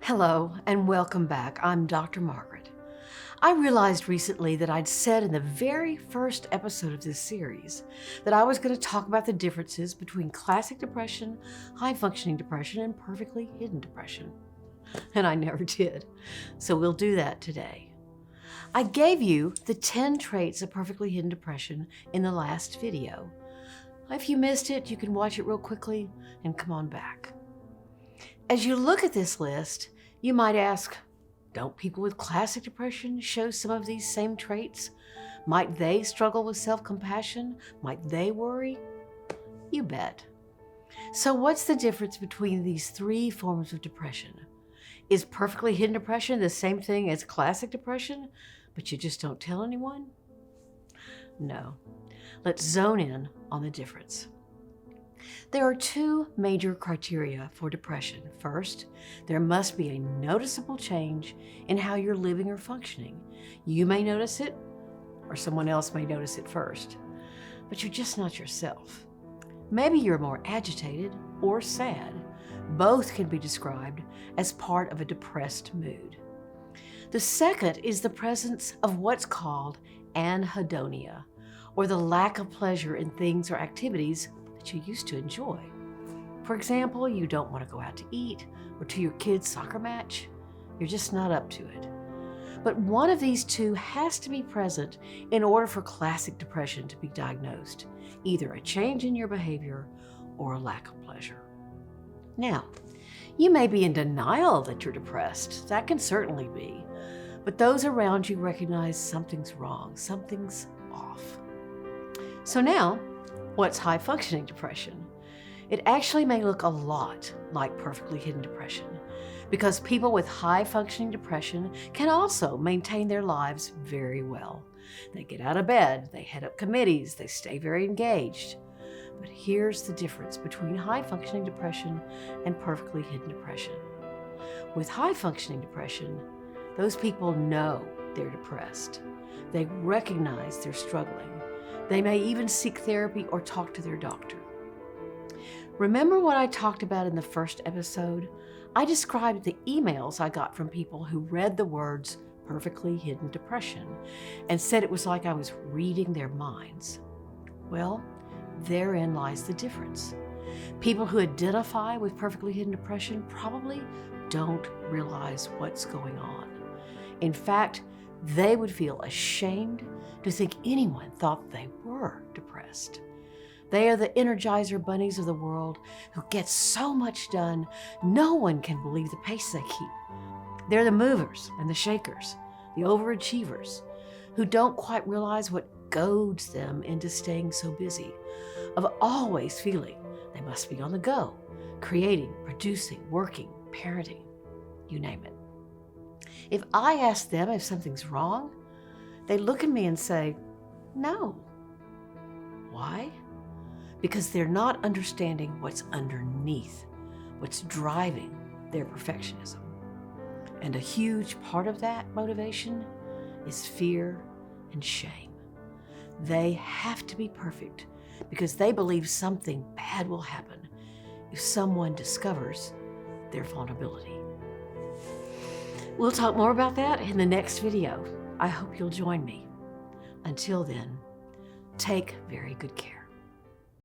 Hello and welcome back. I'm Dr. Margaret. I realized recently that I'd said in the very first episode of this series that I was going to talk about the differences between classic depression, high-functioning depression, and perfectly hidden depression. And I never did. So we'll do that today. I gave you the 10 traits of perfectly hidden depression in the last video. If you missed it, you can watch it real quickly and come on back. As you look at this list, you might ask, don't people with classic depression show some of these same traits? Might they struggle with self-compassion? Might they worry? You bet. So what's the difference between these three forms of depression? Is perfectly hidden depression the same thing as classic depression, but you just don't tell anyone? No. Let's zone in on the difference. There are two major criteria for depression. First, there must be a noticeable change in how you're living or functioning. You may notice it, or someone else may notice it first, but you're just not yourself. Maybe you're more agitated or sad. Both can be described as part of a depressed mood. The second is the presence of what's called anhedonia, or the lack of pleasure in things or activities that you used to enjoy. For example, you don't want to go out to eat or to your kid's soccer match. You're just not up to it. But one of these two has to be present in order for classic depression to be diagnosed, either a change in your behavior or a lack of pleasure. Now, you may be in denial that you're depressed. That can certainly be. But those around you recognize something's wrong, something's off. So now, what's high-functioning depression? It actually may look a lot like perfectly hidden depression, because people with high-functioning depression can also maintain their lives very well. They get out of bed, they head up committees, they stay very engaged. But here's the difference between high-functioning depression and perfectly hidden depression. With high-functioning depression, those people know they're depressed. They recognize they're struggling. They may even seek therapy or talk to their doctor. Remember what I talked about in the first episode? I described the emails I got from people who read the words perfectly hidden depression and said it was like I was reading their minds. Well, therein lies the difference. People who identify with perfectly hidden depression probably don't realize what's going on. In fact, they would feel ashamed to think anyone thought they were depressed. They are the Energizer bunnies of the world who get so much done, no one can believe the pace they keep. They're the movers and the shakers, the overachievers, who don't quite realize what goads them into staying so busy, of always feeling they must be on the go, creating, producing, working, parenting, you name it. If I ask them if something's wrong, they look at me and say, no. Why? Because they're not understanding what's underneath, what's driving their perfectionism. And a huge part of that motivation is fear and shame. They have to be perfect because they believe something bad will happen if someone discovers their vulnerability. We'll talk more about that in the next video. I hope you'll join me. Until then, take very good care.